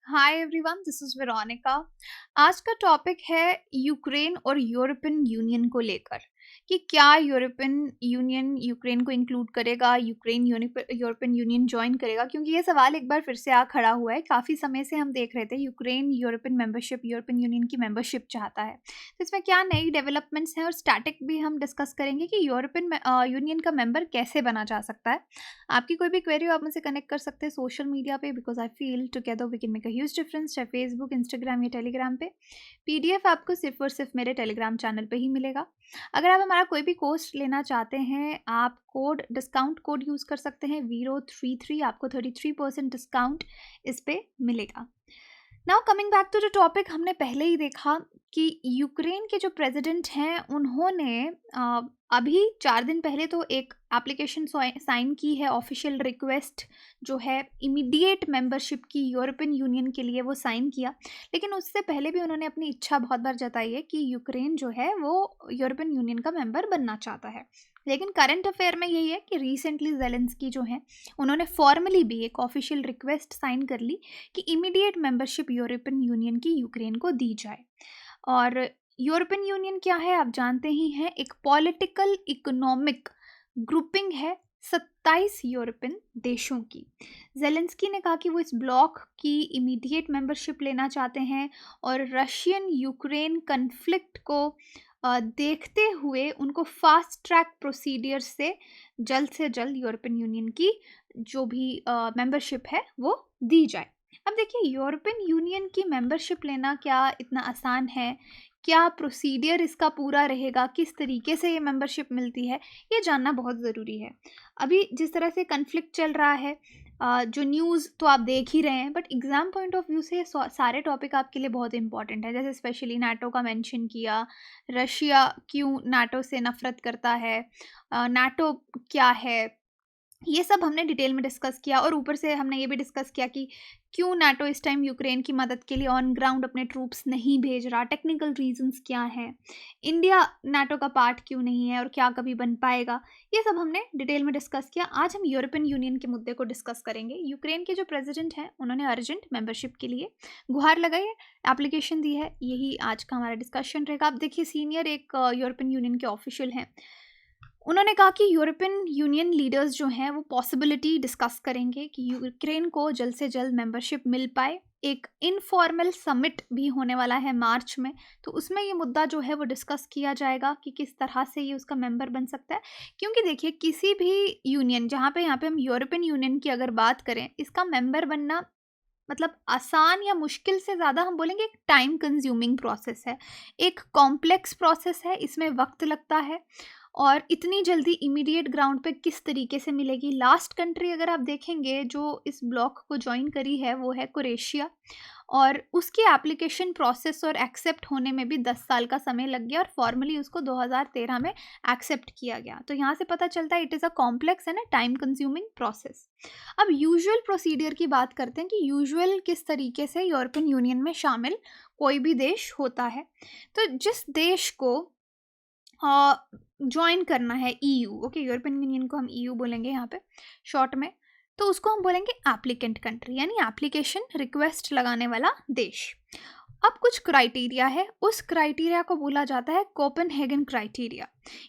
Hi everyone, this is Veronica. आज का topic है यूक्रेन और यूरोपियन यूनियन को लेकर कि क्या यूरोपियन यूनियन यूक्रेन को इंक्लूड करेगा, यूक्रेन यूरोपियन यूनियन ज्वाइन करेगा। क्योंकि ये सवाल एक बार फिर से आ खड़ा हुआ है। काफ़ी समय से हम देख रहे थे यूक्रेन यूरोपियन यूनियन की मेंबरशिप चाहता है। तो इसमें क्या नई डेवलपमेंट्स हैं और स्टैटिक भी हम डिस्कस करेंगे कि यूरोपियन यूनियन का मेंबर कैसे बना जा सकता है। आपकी कोई भी क्वेरी हो आप मुझसे कनेक्ट कर सकते हैं सोशल मीडिया पे, because I feel together we can make a huge difference, चाहे फेसबुक, इंस्टाग्राम या टेलीग्राम पे। पीडीएफ आपको सिर्फ और सिर्फ मेरे टेलीग्राम चैनल पे ही मिलेगा। अगर आप हमारा कोई भी कोर्स लेना चाहते हैं, आप डिस्काउंट कोड यूज़ कर सकते हैं VIRO33, आपको 33% डिस्काउंट इस पे मिलेगा। Now coming back to the topic, हमने पहले ही देखा कि यूक्रेन के जो प्रेसिडेंट हैं उन्होंने अभी 4 दिन पहले तो एक एप्लीकेशन साइन की है, ऑफिशियल रिक्वेस्ट जो है इमीडिएट मेंबरशिप की यूरोपियन यूनियन के लिए, वो साइन किया। लेकिन उससे पहले भी उन्होंने अपनी इच्छा बहुत बार जताई है कि यूक्रेन जो है वो यूरोपियन यूनियन का मेंबर बनना चाहता है। लेकिन करंट अफेयर में यही है कि रिसेंटली जेलेंस्की जो है उन्होंने फॉर्मली भी एक ऑफिशियल रिक्वेस्ट साइन कर ली कि इमीडिएट मेंबरशिप यूरोपियन यूनियन की यूक्रेन को दी जाए। और यूरोपियन यूनियन क्या है आप जानते ही हैं, एक पॉलिटिकल इकोनॉमिक ग्रुपिंग है 27 यूरोपियन देशों की। जेलेंस्की ने कहा कि वो इस ब्लॉक की इमीडिएट मेंबरशिप लेना चाहते हैं और रशियन यूक्रेन कन्फ्लिक्ट को देखते हुए उनको फास्ट ट्रैक प्रोसीडियर से जल्द यूरोपियन यूनियन की जो भी मेंबरशिप है वो दी जाए। अब देखिए, यूरोपियन यूनियन की मेंबरशिप लेना क्या इतना आसान है? क्या प्रोसीडियर इसका पूरा रहेगा? किस तरीके से ये मेंबरशिप मिलती है, ये जानना बहुत ज़रूरी है। अभी जिस तरह से कन्फ्लिक्ट चल रहा है, जो न्यूज़ तो आप देख ही रहे हैं, but exam point of view से सारे टॉपिक आपके लिए बहुत इंपॉर्टेंट है। जैसे स्पेशली नाटो का मेंशन किया, रशिया क्यों नाटो से नफ़रत करता है, नाटो क्या है, ये सब हमने डिटेल में डिस्कस किया। और ऊपर से हमने ये भी डिस्कस किया कि क्यों नाटो इस टाइम यूक्रेन की मदद के लिए ऑन ग्राउंड अपने ट्रूप्स नहीं भेज रहा, टेक्निकल रीजंस क्या हैं, इंडिया नाटो का पार्ट क्यों नहीं है और क्या कभी बन पाएगा, ये सब हमने डिटेल में डिस्कस किया। आज हम यूरोपियन यूनियन के मुद्दे को डिस्कस करेंगे। यूक्रेन के जो प्रेसिडेंट हैं उन्होंने अर्जेंट मेंबरशिप के लिए गुहार लगाई है, एप्लीकेशन दी है। यही आज का हमारा डिस्कशन रहेगा। आप देखिए, सीनियर एक यूरोपियन यूनियन के ऑफिशियल हैं, उन्होंने कहा कि यूरोपियन यूनियन लीडर्स जो हैं वो पॉसिबिलिटी डिस्कस करेंगे कि यूक्रेन को जल्द से जल्द मेंबरशिप मिल पाए। एक इनफॉर्मल समिट भी होने वाला है मार्च में, तो उसमें ये मुद्दा जो है वो डिस्कस किया जाएगा कि किस तरह से ये उसका मेंबर बन सकता है। क्योंकि देखिए, किसी भी यूनियन, यहाँ पे हम यूरोपियन यूनियन की अगर बात करें, इसका मेंबर बनना मतलब आसान या मुश्किल से ज़्यादा हम बोलेंगे एक टाइम कंज्यूमिंग प्रोसेस है, एक कॉम्प्लेक्स प्रोसेस है, इसमें वक्त लगता है। और इतनी जल्दी इमीडिएट ग्राउंड पे किस तरीके से मिलेगी? लास्ट कंट्री अगर आप देखेंगे जो इस ब्लॉक को ज्वाइन करी है वो है क्रोएशिया, और उसकी एप्लीकेशन प्रोसेस और एक्सेप्ट होने में भी 10 साल का समय लग गया और फॉर्मली उसको 2013 में एक्सेप्ट किया गया। तो यहाँ से पता चलता है it is a complex and a time consuming process. अब यूजुअल प्रोसीडियर की बात करते हैं कि यूजुअल किस तरीके से यूरोपियन यूनियन में शामिल कोई भी देश होता है। तो जिस देश को ज्वाइन करना है ईयू, ओके, यूरोपियन यूनियन को हम ईयू बोलेंगे यहाँ पे शॉर्ट में, तो उसको हम बोलेंगे एप्लीकेंट कंट्री, यानी एप्लीकेशन रिक्वेस्ट लगाने वाला देश। अब कुछ क्राइटेरिया है, उस क्राइटेरिया को बोला जाता है कोपेनहेगन क्राइटेरिया।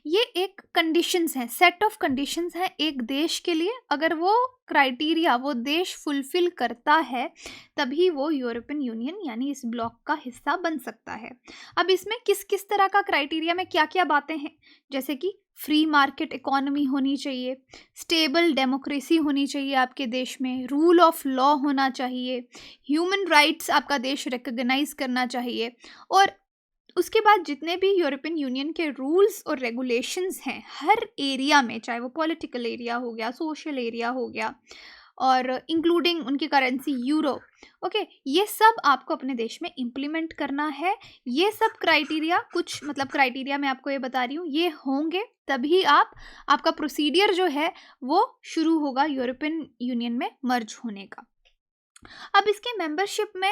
ये एक कंडीशंस हैं, सेट ऑफ कंडीशंस हैं एक देश के लिए। अगर वो क्राइटेरिया वो देश फुलफिल करता है तभी वो यूरोपियन यूनियन यानी इस ब्लॉक का हिस्सा बन सकता है। अब इसमें किस किस तरह का क्राइटेरिया में क्या क्या बातें हैं, जैसे कि फ्री मार्केट इकोनॉमी होनी चाहिए, स्टेबल डेमोक्रेसी होनी चाहिए आपके देश में, रूल ऑफ लॉ होना चाहिए, ह्यूमन राइट्स आपका देश रिकग्नाइज करना चाहिए। और उसके बाद जितने भी यूरोपियन यूनियन के रूल्स और रेगुलेशंस हैं हर एरिया में, चाहे वो पॉलिटिकल एरिया हो गया, सोशल एरिया हो गया, और इंक्लूडिंग उनकी करेंसी यूरो, ओके, ये सब आपको अपने देश में इम्प्लीमेंट करना है। ये सब क्राइटेरिया, कुछ मतलब क्राइटेरिया मैं आपको ये बता रही हूँ, ये होंगे तभी आपका प्रोसीडियर जो है वो शुरू होगा यूरोपियन यूनियन में मर्ज होने का। अब इसके मेंबरशिप में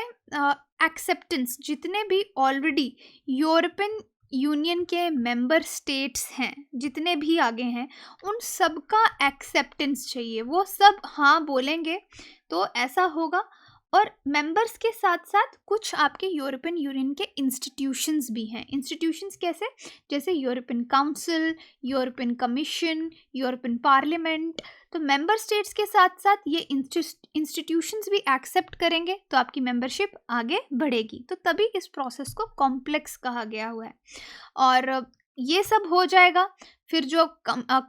एक्सेप्टेंस, जितने भी ऑलरेडी यूरोपियन यूनियन के मेंबर स्टेट्स हैं, जितने भी आगे हैं, उन सब का एक्सेप्टेंस चाहिए, वो सब हाँ बोलेंगे तो ऐसा होगा। और मेंबर्स के साथ साथ कुछ आपके यूरोपियन यूनियन के इंस्टीट्यूशंस भी हैं। इंस्टीट्यूशंस कैसे? जैसे European council, European commission, European parliament. तो मेंबर स्टेट्स के साथ साथ ये इंस्टीट्यूशंस भी एक्सेप्ट करेंगे तो आपकी मेंबरशिप आगे बढ़ेगी। तो तभी इस प्रोसेस को कॉम्प्लेक्स कहा गया हुआ है। और ये सब हो जाएगा, फिर जो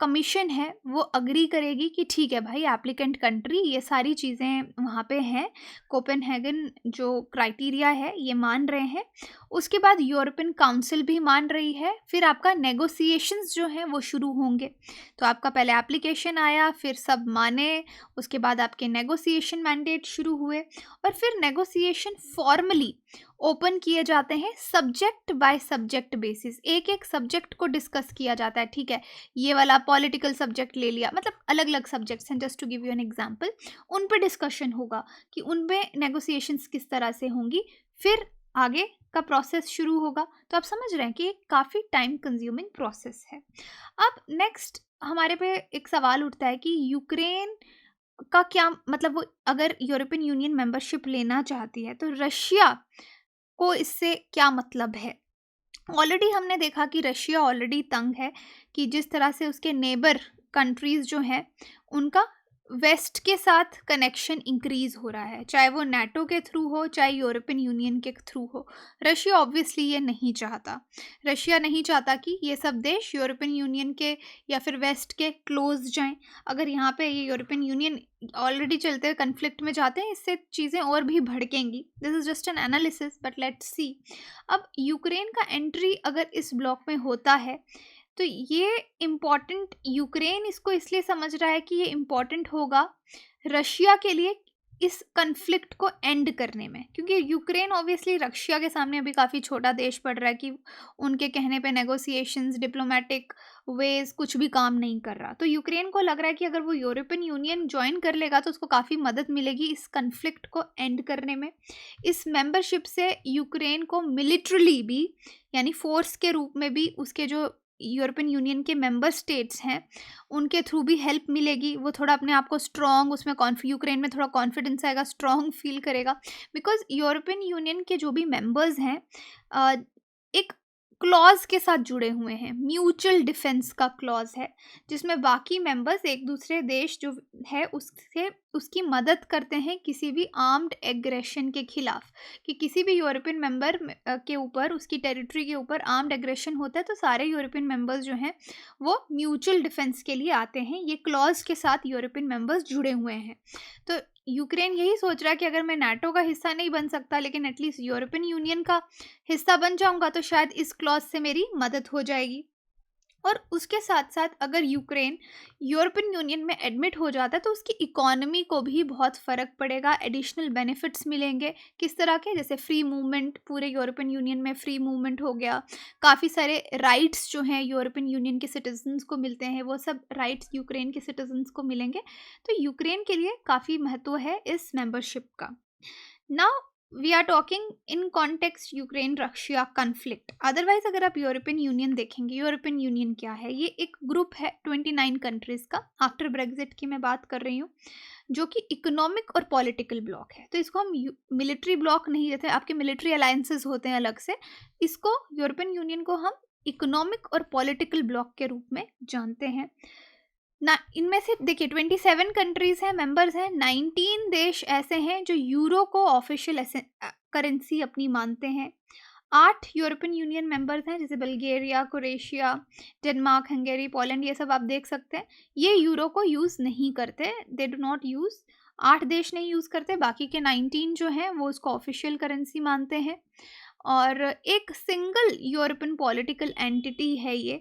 कमीशन है वो अग्री करेगी कि ठीक है भाई, एप्लीकेंट कंट्री ये सारी चीज़ें वहाँ पे हैं, कोपेनहेगन जो क्राइटेरिया है ये मान रहे हैं। उसके बाद यूरोपियन काउंसिल भी मान रही है। फिर आपका नेगोशिएशंस जो हैं वो शुरू होंगे। तो आपका पहले एप्लीकेशन आया, फिर सब माने, उसके बाद आपके नेगोशिएशन मैंडेट शुरू हुए, और फिर नेगोशिएशन फॉर्मली ओपन किए जाते हैं सब्जेक्ट बाय सब्जेक्ट बेसिस। एक एक सब्जेक्ट को डिस्कस किया जाता है। ठीक है, ये वाला पॉलिटिकल सब्जेक्ट ले लिया, मतलब अलग अलग सब्जेक्ट्स हैं, just to give you an example. उन पे डिस्कशन होगा कि उनमें नेगोशिएशंस किस तरह से होंगी, फिर आगे का प्रोसेस शुरू होगा। तो आप समझ रहे हैं कि ये काफ़ी टाइम कंज्यूमिंग प्रोसेस है। अब नेक्स्ट हमारे पे एक सवाल उठता है कि यूक्रेन का क्या मतलब, वो अगर यूरोपियन यूनियन मेंबरशिप लेना चाहती है तो रशिया को इससे क्या मतलब है? ऑलरेडी हमने देखा कि रशिया ऑलरेडी तंग है कि जिस तरह से उसके नेबर कंट्रीज जो हैं उनका वेस्ट के साथ कनेक्शन इंक्रीज हो रहा है, चाहे वो नाटो के थ्रू हो चाहे यूरोपियन यूनियन के थ्रू हो। रशिया ऑब्वियसली ये नहीं चाहता। रशिया नहीं चाहता कि ये सब देश यूरोपियन यूनियन के या फिर वेस्ट के क्लोज जाएं। अगर यहाँ पे ये यूरोपियन यूनियन ऑलरेडी चलते हुए कन्फ्लिक्ट में जाते हैं, इससे चीज़ें और भी भड़केंगी। This is just an analysis, but let's see. अब यूक्रेन का एंट्री अगर इस ब्लॉक में होता है तो ये इम्पॉर्टेंट, यूक्रेन इसको इसलिए समझ रहा है कि ये इम्पॉर्टेंट होगा रशिया के लिए इस कन्फ्लिक्ट को एंड करने में, क्योंकि यूक्रेन ऑब्वियसली रशिया के सामने अभी काफ़ी छोटा देश पड़ रहा है कि उनके कहने पे नेगोशिएशंस, डिप्लोमेटिक वेज कुछ भी काम नहीं कर रहा। तो यूक्रेन को लग रहा है कि अगर वो यूरोपियन यूनियन ज्वाइन कर लेगा तो उसको काफ़ी मदद मिलेगी इस कन्फ्लिक्ट को एंड करने में। इस मेंबरशिप से यूक्रेन को मिलिट्रली भी, यानी फोर्स के रूप में भी, उसके जो यूरोपियन यूनियन के मेंबर स्टेट्स हैं उनके थ्रू भी हेल्प मिलेगी। वो थोड़ा अपने आप को स्ट्रॉन्ग, उसमें यूक्रेन में थोड़ा कॉन्फिडेंस आएगा, स्ट्रॉन्ग फील करेगा। बिकॉज यूरोपियन यूनियन के जो भी मेंबर्स हैं एक क्लॉज के साथ जुड़े हुए हैं, म्यूचुअल डिफेंस का क्लॉज है, जिसमें बाकी मेंबर्स एक दूसरे देश जो है उससे उसकी मदद करते हैं किसी भी आर्म्ड एग्रेशन के खिलाफ। कि किसी भी यूरोपियन मेंबर के ऊपर, उसकी टेरिटरी के ऊपर आर्म्ड एग्रेशन होता है तो सारे यूरोपियन मेंबर्स जो हैं वो म्यूचुअल डिफेंस के लिए आते हैं। ये क्लॉज के साथ यूरोपियन मेंबर्स जुड़े हुए हैं। तो यूक्रेन यही सोच रहा है कि अगर मैं नाटो का हिस्सा नहीं बन सकता लेकिन एटलीस्ट यूरोपियन यूनियन का हिस्सा बन जाऊंगा तो शायद इस क्लॉज से मेरी मदद हो जाएगी। और उसके साथ साथ अगर यूक्रेन यूरोपियन यूनियन में एडमिट हो जाता है तो उसकी इकोनॉमी को भी बहुत फ़र्क पड़ेगा, एडिशनल बेनिफिट्स मिलेंगे। किस तरह के? जैसे फ्री मूवमेंट, पूरे यूरोपियन यूनियन में फ्री मूवमेंट हो गया, काफ़ी सारे राइट्स जो हैं यूरोपियन यूनियन के सिटीजन्स को मिलते हैं, वो सब राइट्स यूक्रेन के सिटीजन्स को मिलेंगे। तो यूक्रेन के लिए काफ़ी महत्व है इस मेंबरशिप का। Now we are talking in context Ukraine Russia conflict. Otherwise अगर आप यूरोपियन यूनियन देखेंगे, यूरोपियन यूनियन क्या है? ये एक ग्रुप है 29 कंट्रीज का, आफ्टर ब्रेग्जिट की मैं बात कर रही हूँ, जो कि इकोनॉमिक और पॉलिटिकल ब्लॉक है। तो इसको हम मिलिट्री ब्लॉक नहीं, जैसे आपके मिलिट्री अलायंसेस होते हैं अलग से, इसको यूरोपियन यूनियन को हम इकोनॉमिक और पॉलिटिकल ब्लॉक के रूप में जानते हैं ना। इनमें से देखिए 27 कंट्रीज हैं, मेंबर्स हैं। 19 देश ऐसे हैं जो यूरो को ऑफिशियल करेंसी अपनी मानते हैं। 8 यूरोपियन यूनियन मेंबर्स हैं, जैसे Bulgaria, Croatia, Denmark, Hungary, Poland, ये सब आप देख सकते हैं। ये यूरो को यूज़ नहीं करते, दे डू नॉट यूज़। 8 देश नहीं यूज़ करते, बाकी के 19 जो हैं वो उसको ऑफिशियल करेंसी मानते हैं। और एक सिंगल यूरोपियन पॉलिटिकल एंटिटी है ये,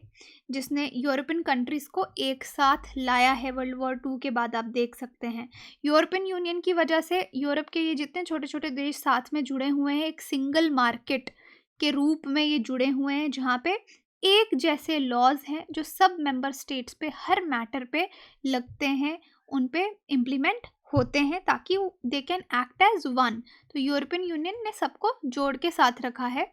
जिसने यूरोपियन कंट्रीज़ को एक साथ लाया है वर्ल्ड वॉर 2 के बाद। आप देख सकते हैं यूरोपियन यूनियन की वजह से यूरोप के ये जितने छोटे छोटे देश साथ में जुड़े हुए हैं, एक सिंगल मार्केट के रूप में ये जुड़े हुए हैं, जहाँ पे एक जैसे लॉज हैं जो सब मेंबर स्टेट्स पे हर मैटर पे लगते हैं, उन पे इम्प्लीमेंट होते हैं, ताकि they can act as one. तो यूरोपियन यूनियन ने सबको जोड़ के साथ रखा है।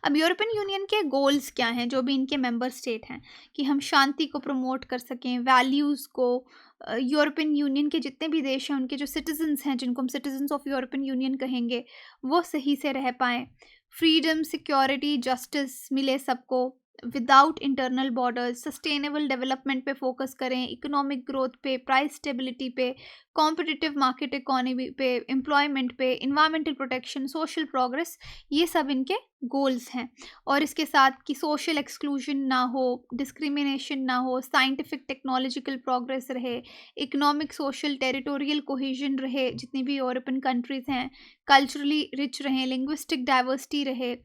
अब यूरोपियन यूनियन के गोल्स क्या हैं, जो भी इनके मेंबर स्टेट हैं, कि हम शांति को प्रमोट कर सकें, वैल्यूज़ को। यूरोपियन यूनियन के जितने भी देश हैं उनके जो सिटीजन्स हैं, जिनको हम सिटीजन्स ऑफ यूरोपियन यूनियन कहेंगे, वो सही से रह पाएँ। फ्रीडम, सिक्योरिटी, जस्टिस मिले सबको without internal borders. Sustainable development पे फोकस करें, इकोनॉमिक ग्रोथ पे, प्राइस स्टेबिलिटी पे, कॉम्पिटिटिव मार्केट इकोनॉमी पे, एम्प्लॉयमेंट पे, इन्वायरमेंटल प्रोटेक्शन, सोशल प्रोग्रेस, ये सब इनके गोल्स हैं। और इसके साथ कि सोशल एक्सक्लूजन ना हो, डिस्क्रिमिनेशन ना हो, साइंटिफिक टेक्नोलॉजिकल प्रोग्रेस रहे, इकोनॉमिक, सोशल, टेरिटोरियल कोहेजन रहे जितनी भी यूरोपियन कंट्रीज़ हैं, कल्चरली रिच रहें, लिंग्विस्टिक डाइवर्सिटी रहे।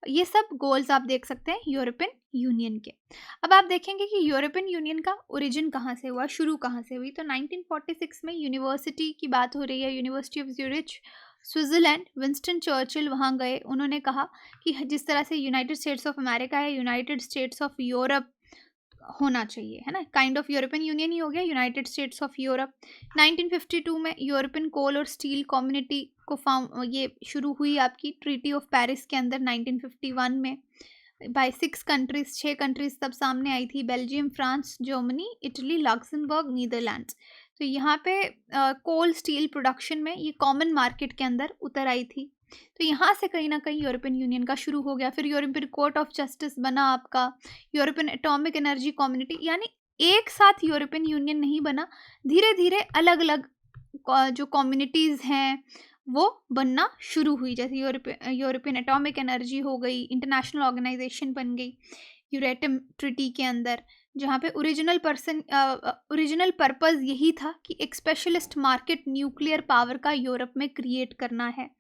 ये सब गोल्स आप देख सकते हैं यूरोपियन यूनियन के। अब आप देखेंगे कि यूरोपियन यूनियन का ओरिजिन कहाँ से हुआ, शुरू कहाँ से हुई। तो 1946 में यूनिवर्सिटी की बात हो रही है, university of Zurich, Switzerland. Winston Churchill वहाँ गए, उन्होंने कहा कि जिस तरह से यूनाइटेड स्टेट्स ऑफ अमेरिका है, यूनाइटेड स्टेट्स ऑफ यूरोप होना चाहिए, है ना, काइंड ऑफ यूरोपियन यूनियन ही हो गया, यूनाइटेड स्टेट्स ऑफ यूरोप। 1952 में यूरोपियन कोल और स्टील कम्युनिटी को ये शुरू हुई आपकी ट्रीटी ऑफ पेरिस के अंदर 1951 में, बाय 6 कंट्रीज, 6 कंट्रीज तब सामने आई थी, Belgium, France, Germany, Italy, Luxembourg, Netherlands. तो यहाँ पे कोल स्टील प्रोडक्शन में ये कॉमन मार्केट के अंदर उतर आई थी। तो यहाँ से कहीं ना कहीं यूरोपियन यूनियन का शुरू हो गया। फिर यूरोपियन कोर्ट ऑफ जस्टिस बना आपका, यूरोपियन एटॉमिक एनर्जी कम्युनिटी, यानी एक साथ यूरोपियन यूनियन नहीं बना, धीरे धीरे अलग अलग जो कम्युनिटीज़ हैं वो बनना शुरू हुई। जैसे यूरोपियन एटॉमिक एनर्जी हो गई, इंटरनेशनल ऑर्गेनाइजेशन बन गई यूरेटम ट्रिटी के अंदर, जहाँ पे ओरिजिनल पर्पस यही था कि एक स्पेशलिस्ट मार्केट न्यूक्लियर पावर का यूरोप में क्रिएट करना है।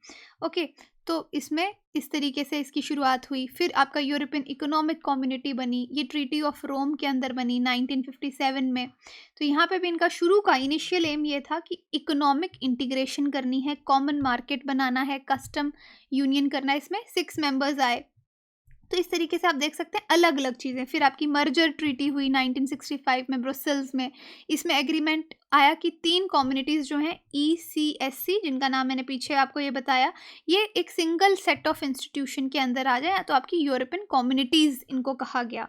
ओके, तो इसमें इस तरीके से इसकी शुरुआत हुई। फिर आपका यूरोपियन इकोनॉमिक कम्युनिटी बनी, ये ट्रीटी ऑफ रोम के अंदर बनी 1957 में। तो यहाँ पे भी इनका शुरू का इनिशियल एम ये था कि इकोनॉमिक इंटीग्रेशन करनी है, कॉमन मार्केट बनाना है, कस्टम यूनियन करना है। इसमें 6 मेंबर्स आए। तो इस तरीके से आप देख सकते हैं अलग अलग चीज़ें। फिर आपकी मर्जर ट्रीटी हुई 1965 में ब्रुसेल्स में। इसमें एग्रीमेंट आया कि 3 कम्युनिटीज़ जो हैं ECSC, जिनका नाम मैंने पीछे आपको ये बताया, ये एक सिंगल सेट ऑफ इंस्टीट्यूशन के अंदर आ जाए, तो आपकी यूरोपियन कम्युनिटीज़ इनको कहा गया।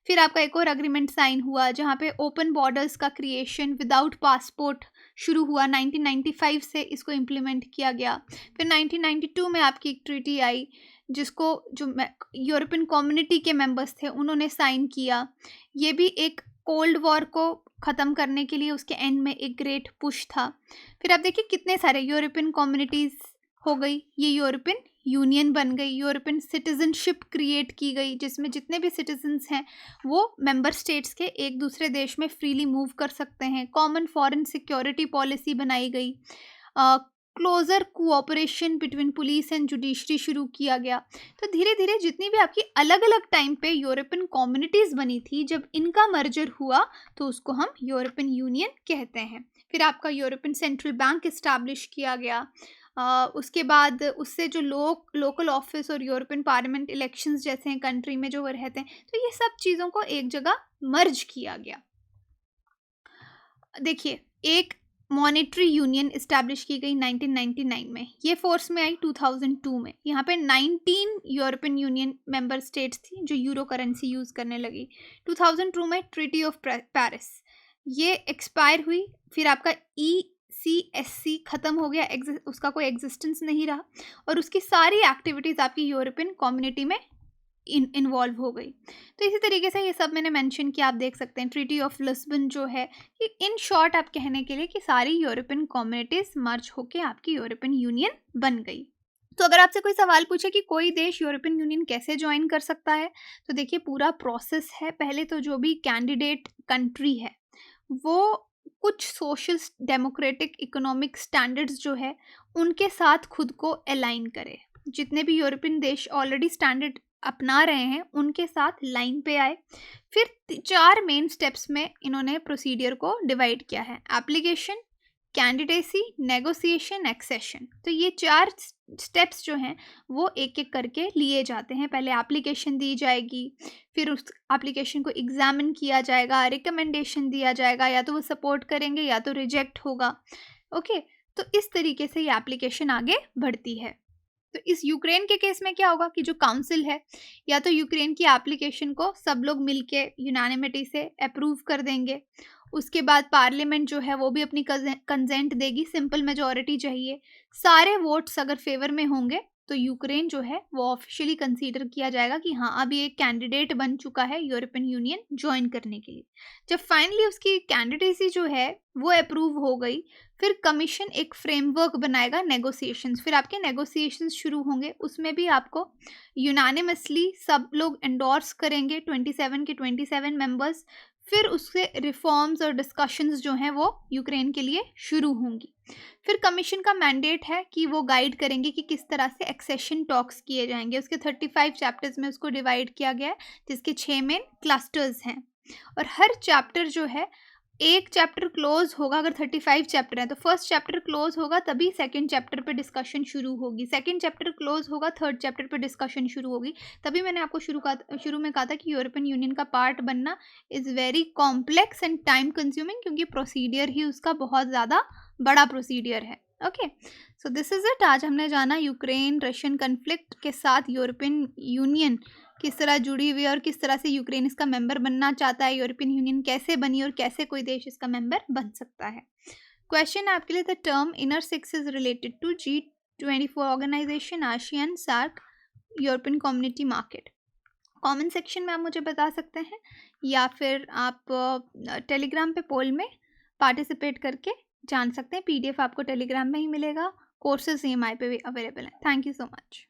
फिर आपका एक और एग्रीमेंट साइन हुआ जहाँ पे ओपन बॉर्डर्स का क्रिएशन विदाउट पासपोर्ट शुरू हुआ, 1995 से इसको इम्प्लीमेंट किया गया। फिर 1992 में आपकी एक ट्रीटी आई जिसको जो यूरोपियन कम्युनिटी के मेंबर्स थे उन्होंने साइन किया। ये भी एक कोल्ड वॉर को ख़त्म करने के लिए उसके एंड में एक ग्रेट पुश था। फिर आप देखिए कितने सारे यूरोपियन कम्युनिटीज़ हो गई, ये यूरोपियन यूनियन बन गई, यूरोपियन सिटीजनशिप क्रिएट की गई, जिसमें जितने भी सिटीजन्स हैं वो मेंबर स्टेट्स के एक दूसरे देश में फ्रीली मूव कर सकते हैं। कॉमन फॉरेन सिक्योरिटी पॉलिसी बनाई गई, closer cooperation between police and judiciary शुरू किया गया। तो धीरे धीरे जितनी भी आपकी अलग अलग टाइम पे यूरोपियन कम्युनिटीज़ बनी थी, जब इनका मर्जर हुआ तो उसको हम यूरोपियन यूनियन कहते हैं। फिर आपका यूरोपियन सेंट्रल बैंक इस्टेब्लिश किया गया। उसके बाद उससे जो लोकल ऑफिस और यूरोपियन पार्लियामेंट इलेक्शंस जैसे हैं कंट्री में जो वो रहते हैं, तो ये सब चीज़ों को एक जगह मर्ज किया गया। देखिए, एक मॉनेटरी यूनियन इस्टेब्लिश की गई 1999 में, ये फोर्स में आई 2002 में। यहाँ पे 19 यूरोपियन यूनियन मेंबर स्टेट्स थी जो यूरो करेंसी यूज़ करने लगी। 2002 में ट्रीटी ऑफ पेरिस ये एक्सपायर हुई। फिर आपका ECSC ख़त्म हो गया, उसका कोई एग्जिस्टेंस नहीं रहा, और उसकी सारी एक्टिविटीज़ आपकी यूरोपियन कम्युनिटी में इन्वॉल्व हो गई। तो इसी तरीके से ये सब मैंने मेंशन किया, आप देख सकते हैं। ट्रीटी ऑफ लिस्बन जो है कि इन शॉर्ट आप कहने के लिए कि सारी यूरोपियन कम्युनिटीज़ मर्ज होके आपकी यूरोपियन यूनियन बन गई। तो अगर आपसे कोई सवाल पूछे कि कोई देश यूरोपियन यूनियन कैसे ज्वाइन कर सकता है, तो देखिए पूरा प्रोसेस है। पहले तो जो भी कैंडिडेट कंट्री है वो कुछ सोशल, डेमोक्रेटिक, इकोनॉमिक स्टैंडर्ड्स जो है उनके साथ खुद को अलाइन करे। जितने भी यूरोपियन देश ऑलरेडी स्टैंडर्ड अपना रहे हैं उनके साथ लाइन पे आए। फिर 4 मेन स्टेप्स में इन्होंने प्रोसीडियर को डिवाइड किया है: एप्लीकेशन, कैंडिडेसी, नेगोशिएशन, एक्सेशन। तो ये 4 स्टेप्स जो हैं वो एक एक करके लिए जाते हैं। पहले एप्लीकेशन दी जाएगी, फिर उस एप्लीकेशन को एग्जामिन किया जाएगा, रिकमेंडेशन दिया जाएगा, या तो वो सपोर्ट करेंगे या तो रिजेक्ट होगा। ओके, तो इस तरीके से ये एप्लीकेशन आगे बढ़ती है। तो इस यूक्रेन के केस में क्या होगा कि जो काउंसिल है या तो यूक्रेन की एप्लीकेशन को सब लोग मिलके यूनानिमिटी से अप्रूव कर देंगे, उसके बाद पार्लियामेंट जो है वो भी अपनी कंसेंट देगी, सिंपल मेजोरिटी चाहिए, सारे वोट्स अगर फेवर में होंगे तो यूक्रेन जो है वो ऑफिशियली कंसीडर किया जाएगा कि हाँ अब ये एक कैंडिडेट बन चुका है यूरोपियन यूनियन ज्वाइन करने के लिए। जब फाइनली उसकी कैंडिडेसी जो है वो अप्रूव हो गई, फिर कमीशन एक फ्रेमवर्क बनाएगा नेगोशिएशंस, फिर आपके नेगोशिएशंस शुरू होंगे, उसमें भी आपको यूनानिमसली सब लोग एंडोर्स करेंगे 27 के 27 मेंबर्स, फिर उससे रिफॉर्म्स और डिस्कशंस जो हैं वो यूक्रेन के लिए शुरू होंगी। फिर कमीशन का मैंडेट है कि वो गाइड करेंगे कि किस तरह से एक्सेशन टॉक्स किए जाएंगे। उसके 35 चैप्टर्स में उसको डिवाइड किया गया है, जिसके 6 मेन क्लस्टर्स हैं, और हर चैप्टर जो है एक चैप्टर क्लोज होगा। अगर 35 चैप्टर है तो फर्स्ट चैप्टर क्लोज होगा, तभी सेकंड चैप्टर पे डिस्कशन शुरू होगी, सेकंड चैप्टर क्लोज होगा, थर्ड चैप्टर पे डिस्कशन शुरू होगी। तभी मैंने आपको शुरू में कहा था कि यूरोपियन यूनियन का पार्ट बनना is very complex and time consuming, क्योंकि प्रोसीडियर ही उसका बहुत ज़्यादा बड़ा प्रोसीडियर है। Okay, so this is it. आज हमने जाना यूक्रेन रशियन कन्फ्लिक्ट के साथ यूरोपियन यूनियन किस तरह जुड़ी हुई है और किस तरह से यूक्रेन इसका मेंबर बनना चाहता है, यूरोपियन यूनियन कैसे बनी और कैसे कोई देश इसका मेंबर बन सकता है। क्वेश्चन है आपके लिए, the term inner six is related to G24 organization, ASEAN, SAARC, European community market. Comment section में आप मुझे बता सकते हैं, या फिर आप टेलीग्राम पे पोल में पार्टिसिपेट करके जान सकते हैं। PDF आपको टेलीग्राम में ही मिलेगा, कोर्सेज EMI पे भी अवेलेबल है। Thank you so much.